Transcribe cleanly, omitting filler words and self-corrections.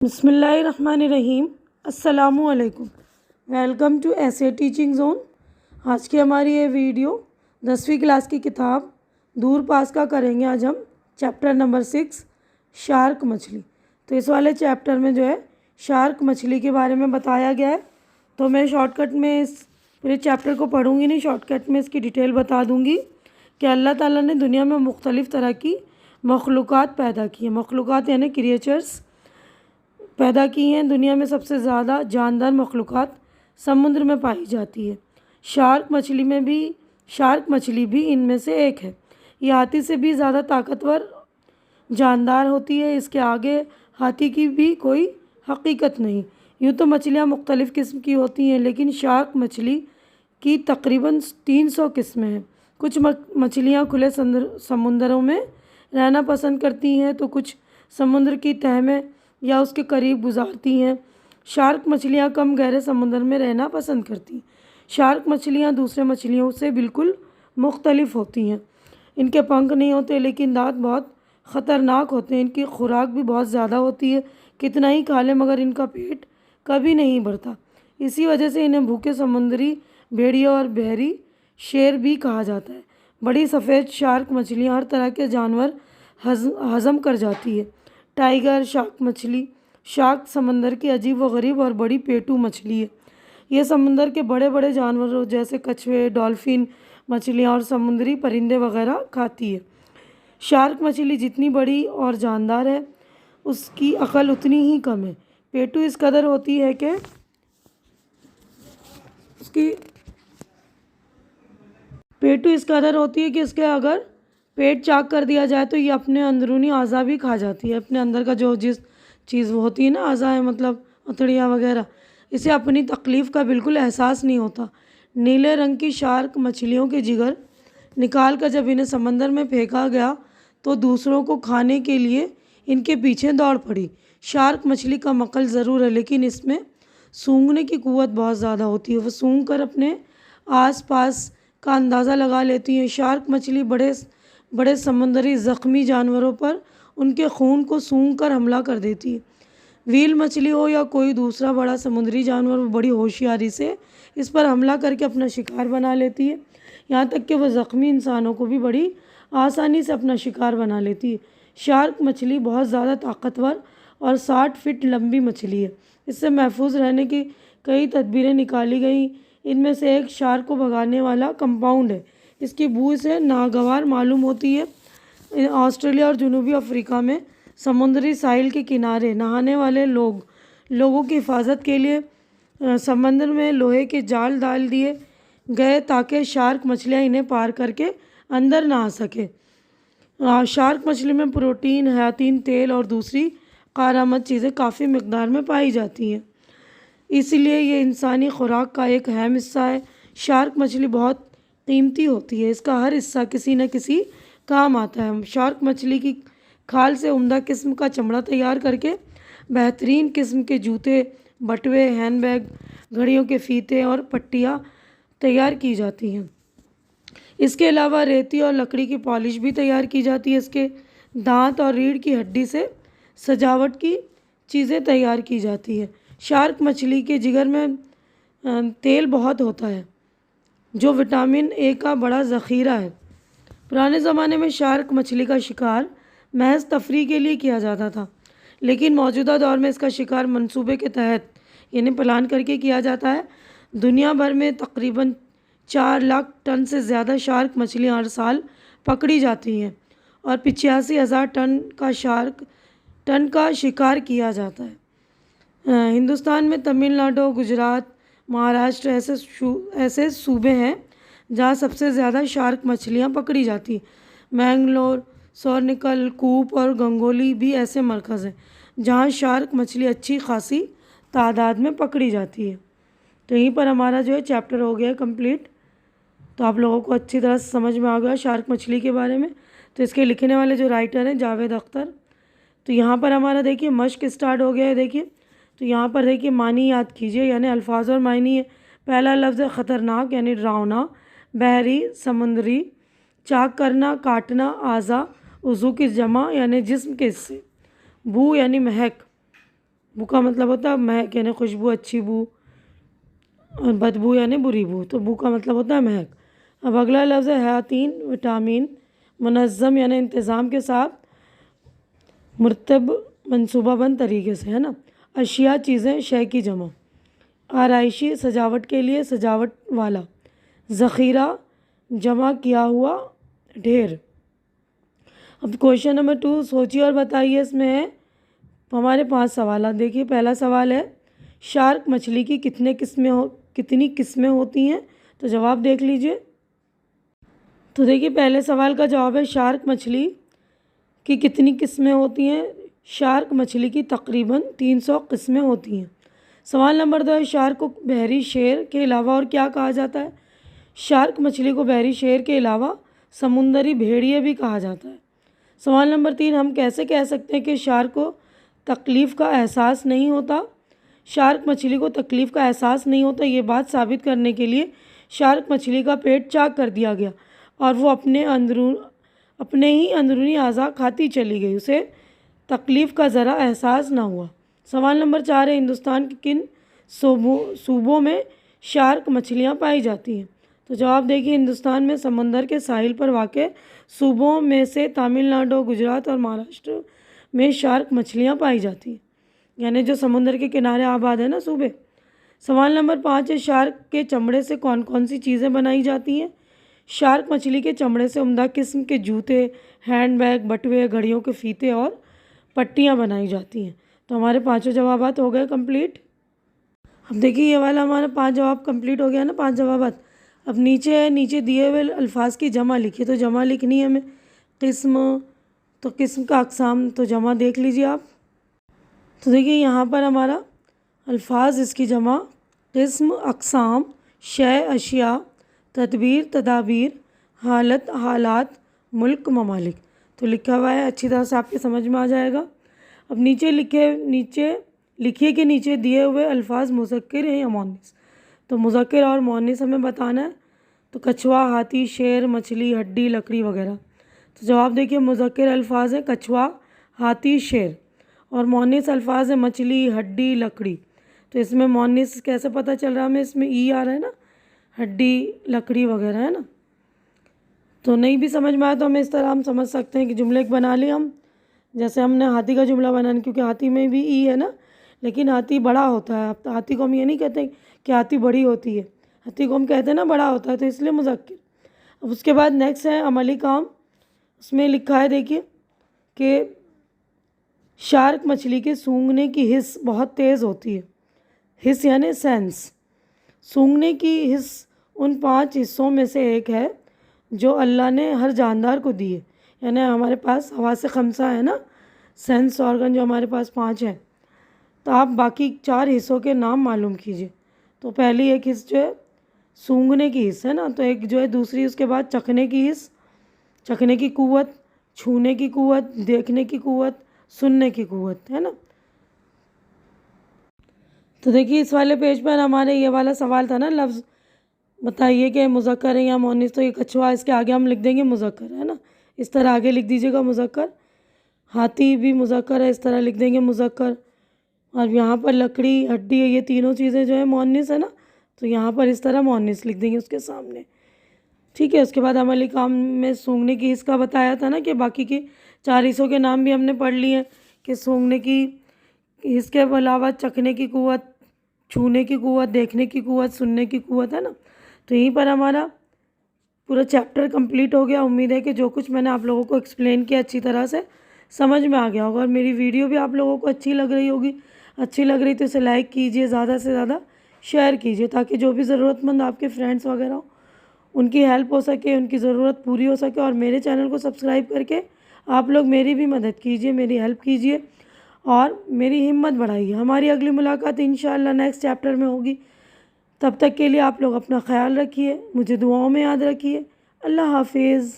बिस्मिल्लाहिर्रहमानिर्रहीम। अस्सलामुअलैकुम। Welcome to ऐसे टीचिंग जोन। आज की हमारी ये वीडियो 10वीं क्लास की किताब दूर पास का करेंगे। आज हम चैप्टर नंबर 6 शार्क मछली। तो इस वाले चैप्टर में जो है शार्क मछली के बारे में बताया गया है। तो मैं शॉर्टकट में इस पूरे चैप्टर को पढ़ूँगी नहीं, शॉर्टकट में इसकी डिटेल बता दूँगी कि अल्लाह ताला ने दुनिया में मुख्तलिफ़ तरह की मखलूक़ात पैदा की है। मखलूक़ात यानी क्रिएचर्स पैदा की हैं। दुनिया में सबसे ज़्यादा जानदार मखलूक़ात समुद्र में पाई जाती है। शार्क मछली भी इनमें से एक है। ये हाथी से भी ज़्यादा ताकतवर जानदार होती है। इसके आगे हाथी की भी कोई हकीकत नहीं। यूँ तो मछलियाँ मुख्तलिफ़ किस्म की होती हैं, लेकिन शार्क मछली की तकरीबन 300 किस्में हैं। कुछ मछलियाँ खुले समुंदरों में रहना पसंद करती हैं, तो कुछ समुद्र की तह में या उसके करीब गुजारती हैं। शार्क मछलियाँ कम गहरे समुद्र में रहना पसंद करती हैं। शार्क मछलियाँ दूसरे मछलियों से बिल्कुल मुख्तलिफ होती हैं। इनके पंख नहीं होते, लेकिन दांत बहुत ख़तरनाक होते हैं। इनकी खुराक भी बहुत ज़्यादा होती है। कितना ही खा लें मगर इनका पेट कभी नहीं भरता। इसी वजह से इन्हें भूखे समुद्री भेड़िया और बहरी शेर भी कहा जाता है। बड़ी सफ़ेद शार्क मछलियाँ हर तरह के जानवर हज़म कर जाती है। टाइगर शार्क समंदर की अजीब व गरीब और बड़ी पेटू मछली है। ये समंदर के बड़े बड़े जानवरों जैसे कछुए, डॉल्फिन मछलियाँ और समुद्री परिंदे वगैरह खाती है। शार्क मछली जितनी बड़ी और जानदार है, उसकी अकल उतनी ही कम है। पेटू इस कदर होती है कि इसके अगर पेट चाक कर दिया जाए तो ये अपने अंदरूनी अज़ा भी खा जाती है। अपने अंदर का जो जिस चीज़ वो होती है ना, अज़ा है मतलब अतड़ियाँ वगैरह, इसे अपनी तकलीफ़ का बिल्कुल एहसास नहीं होता। नीले रंग की शार्क मछलियों के जिगर निकाल कर जब इन्हें समंदर में फेंका गया तो दूसरों को खाने के लिए इनके पीछे दौड़ पड़ी। शार्क मछली का मकल ज़रूर है, लेकिन इसमें सूंघने की क़ुव्वत बहुत ज़्यादा होती है। वह सूंघ कर अपने आस पास का अंदाज़ा लगा लेती है। शार्क मछली बड़े समुद्री ज़ख्मी जानवरों पर उनके खून को सूंघ कर हमला कर देती है। व्हेल मछली हो या कोई दूसरा बड़ा समुद्री जानवर, वो बड़ी होशियारी से इस पर हमला करके अपना शिकार बना लेती है। यहाँ तक कि वह ज़ख्मी इंसानों को भी बड़ी आसानी से अपना शिकार बना लेती है। शार्क मछली बहुत ज़्यादा ताकतवर और 60 फीट लंबी मछली है। इससे महफूज रहने की कई तदबीरें निकाली गई। इनमें से एक शार्क को भगाने वाला कंपाउंड है। इसकी बू से नागवार मालूम होती है। ऑस्ट्रेलिया और जनूबी अफ्रीका में समुद्री साहिल के किनारे नहाने वाले लोगों की हिफाजत के लिए समंदर में लोहे के जाल डाल दिए गए ताकि शार्क मछलियाँ इन्हें पार करके अंदर ना आ सके। शार्क मछली में प्रोटीन, हयातीन तेल और दूसरी कारामद चीज़ें काफ़ी मिकदार में पाई जाती हैं, इसलिए ये इंसानी खुराक का एक अहम हिस्सा है। शार्क मछली बहुत कीमती होती है। इसका हर हिस्सा किसी न किसी काम आता है। शार्क मछली की खाल से उम्दा किस्म का चमड़ा तैयार करके बेहतरीन किस्म के जूते, बटुए, हैंडबैग, घड़ियों के फीते और पट्टियाँ तैयार की जाती हैं। इसके अलावा रेती और लकड़ी की पॉलिश भी तैयार की जाती है। इसके दांत और रीढ़ की हड्डी से सजावट की चीज़ें तैयार की जाती है। शार्क मछली के जिगर में तेल बहुत होता है, जो विटामिन ए का बड़ा ज़ख़ीरा है। पुराने ज़माने में शार्क मछली का शिकार महज तफरीह के लिए किया जाता था, लेकिन मौजूदा दौर में इसका शिकार मंसूबे के तहत यानी प्लान करके किया जाता है। दुनिया भर में तकरीबन 4 लाख टन से ज़्यादा शार्क मछलियाँ हर साल पकड़ी जाती हैं और 85,000 टन का शिकार किया जाता है। हिंदुस्तान में तमिलनाडु, गुजरात, महाराष्ट्र ऐसे सूबे हैं जहाँ सबसे ज़्यादा शार्क मछलियाँ पकड़ी जाती हैं। मैंगलोर, सोरनिकल, कूप और गंगोली भी ऐसे मरकज़ हैं जहाँ शार्क मछली अच्छी खासी तादाद में पकड़ी जाती है। तो यहीं पर हमारा जो है चैप्टर हो गया कंप्लीट। तो आप लोगों को अच्छी तरह से समझ में आ गया शार्क मछली के बारे में। तो इसके लिखने वाले जो राइटर हैं जावेद अख्तर। तो यहाँ पर हमारा देखिए मश्क स्टार्ट हो गया है। देखिए तो यहाँ पर देखिए मानी याद कीजिए, यानी अल्फाज और मायनी है। पहला लफ्ज़ है ख़तरनाक यानी डरावना, बहरी समुद्री, चाक करना काटना, आज़ा उज़ू की जमा यानी जिस्म के हिस्से, बू यानी महक, बू का मतलब होता है महक यानी खुशबू, अच्छी बू, और बदबू यानी बुरी बू। तो बू का मतलब होता है महक। अब अगला लफ्ज़ है हयातीन, विटामिन। मुनज़्ज़म यानी इंतज़ाम के साथ, मुरतब मनसूबाबंद तरीके से, है ना। अशिया चीज़ें, शय की जमा। आराइशी सजावट के लिए, सजावट वाला। ज़ख़ीरा जमा किया हुआ, ढेर। अब क्वेश्चन नंबर 2 सोचिए और बताइए। इसमें है हमारे 5 सवाल। देखिए पहला सवाल है शार्क मछली की कितनी किस्में होती हैं। तो जवाब देख लीजिए। तो देखिए पहले सवाल का जवाब है शार्क मछली की कितनी किस्में होती हैं। शार्क मछली की तकरीबन 300 किस्में होती हैं। सवाल नंबर 2 है शार्क को बहरी शेर के अलावा और क्या कहा जाता है। शार्क मछली को बहरी शेर के अलावा समुंदरी भेड़िए भी कहा जाता है। सवाल नंबर 3 हम कैसे कह सकते हैं कि शार्क को तकलीफ़ का एहसास नहीं होता। शार्क मछली को तकलीफ़ का एहसास नहीं होता, ये बात साबित करने के लिए शार्क मछली का पेट चाक कर दिया गया और वो अपने ही अंदरूनी अज़ा खाती चली गई, उसे तकलीफ़ का ज़रा एहसास ना हुआ। सवाल नंबर 4 है हिंदुस्तान के किन सूबों में शार्क मछलियाँ पाई जाती हैं। तो जवाब देखिए हिंदुस्तान में समंदर के साहिल पर वाक़ सूबों में से तमिलनाडु, गुजरात और महाराष्ट्र में शार्क मछलियाँ पाई जाती हैं, यानी जो समुद्र के किनारे आबाद है ना सूबे। सवाल नंबर 5 है शार्क के चमड़े से कौन कौन सी चीज़ें बनाई जाती हैं। शार्क मछली के चमड़े से उम्दा किस्म के जूते, हैंडबैग, बटुए, घड़ियों के फीते और पट्टियाँ बनाई जाती हैं। तो हमारे 5 जवाबात हो गए कंप्लीट। अब देखिए ये वाला हमारा 5 जवाब कंप्लीट हो गया ना, 5 जवाबात। अब नीचे दिए हुए अल्फाज की जमा लिखिए। तो जमा लिखनी है हमें किस्म, तो किस्म का अक़साम, तो जमा देख लीजिए आप। तो देखिए यहाँ पर हमारा अल्फाज इसकी जमा किस्म, अक़साम, शय, अशिया, तदबीर, तदाबीर, हालत, हालात, मुल्क, ममालिक। तो लिखा हुआ है, अच्छी तरह से आपके समझ में आ जाएगा। अब नीचे लिखिए कि नीचे दिए हुए अल्फाज मुज़क्किर हैं या मुअन्निस। तो मुज़क्किर और मुअन्निस हमें बताना है। तो कछुआ, हाथी, शेर, मछली, हड्डी, लकड़ी वगैरह। तो जवाब देखिए मुज़क्किर अल्फाज हैं कछुआ, हाथी, शेर, और मुअन्निस अल्फाज हैं मछली, हड्डी, लकड़ी। तो इसमें मुअन्निस कैसे पता चल रहा है हमें, इसमें ई आ रहा है ना, हड्डी, लकड़ी वगैरह, है ना। तो नहीं भी समझ में आया तो हमें इस तरह हम समझ सकते हैं कि जुमले बना लिए हम, जैसे हमने हाथी का जुमला बनाना, क्योंकि हाथी में भी ई है ना, लेकिन हाथी बड़ा होता है। अब हाथी को हम ये नहीं कहते कि हाथी बड़ी होती है, हाथी को हम कहते हैं ना बड़ा होता है, तो इसलिए मुज़क्किर। अब उसके बाद नेक्स्ट है अमली काम। उसमें लिखा है देखिए कि शार्क मछली के सूंघने की हिस्स बहुत तेज़ होती है। हिस्स यानी सेंस। सूंघने की हिस्स उन 5 हिस्सों में से एक है जो अल्लाह ने हर जानदार को दी है। यानी हमारे पास हवास खमसा है ना, सेंस ऑर्गन जो हमारे पास 5 हैं। तो आप बाकी 4 हिस्सों के नाम मालूम कीजिए। तो पहली एक हिस्स जो है सूंघने की हिस्स है ना, तो एक जो है दूसरी, उसके बाद चखने की हिस्स, चखने की क़ुव्वत, छूने की क़ुव्वत, देखने की क़ुव्वत, सुनने की क़ुव्वत, है ना। तो देखिए इस वाले पेज पर हमारे ये वाला सवाल था ना, लफ्ज़ बताइए कि मुज़क्कर है या मुअन्निस। तो ये कछुआ, इसके आगे हम लिख देंगे मुज़क्कर, है ना, इस तरह आगे लिख दीजिएगा मुज़क्कर। हाथी भी मुज़क्कर है, इस तरह लिख देंगे मुज़क्कर। और यहाँ पर लकड़ी, हड्डी, ये तीनों चीज़ें जो है मुअन्निस है ना, तो यहाँ पर इस तरह मुअन्निस लिख देंगे उसके सामने। ठीक है। उसके बाद अमली काम में सूंघने की हिस्स का बताया था ना, कि बाकी के 4 हिस्सों के नाम भी हमने पढ़ लिए हैं कि सूंघने की हिस्स के अलावा चखने की क़ुव्वत, छूने की क़ुव्वत, देखने की क़ुव्वत, सुनने की क़ुव्वत, है ना। तो यहीं पर हमारा पूरा चैप्टर कंप्लीट हो गया। उम्मीद है कि जो कुछ मैंने आप लोगों को एक्सप्लेन किया अच्छी तरह से समझ में आ गया होगा, और मेरी वीडियो भी आप लोगों को अच्छी लग रही होगी। अच्छी लग रही तो इसे लाइक कीजिए, ज़्यादा से ज़्यादा शेयर कीजिए, ताकि जो भी ज़रूरतमंद आपके फ्रेंड्स वगैरह हो उनकी हेल्प हो सके, उनकी ज़रूरत पूरी हो सके। और मेरे चैनल को सब्सक्राइब करके आप लोग मेरी भी मदद कीजिए, मेरी हेल्प कीजिए और मेरी हिम्मत बढ़ाइए। हमारी अगली मुलाकात इंशाअल्लाह नेक्स्ट चैप्टर में होगी। तब तक के लिए आप लोग अपना ख्याल रखिए, मुझे दुआओं में याद रखिए। अल्लाह हाफिज़।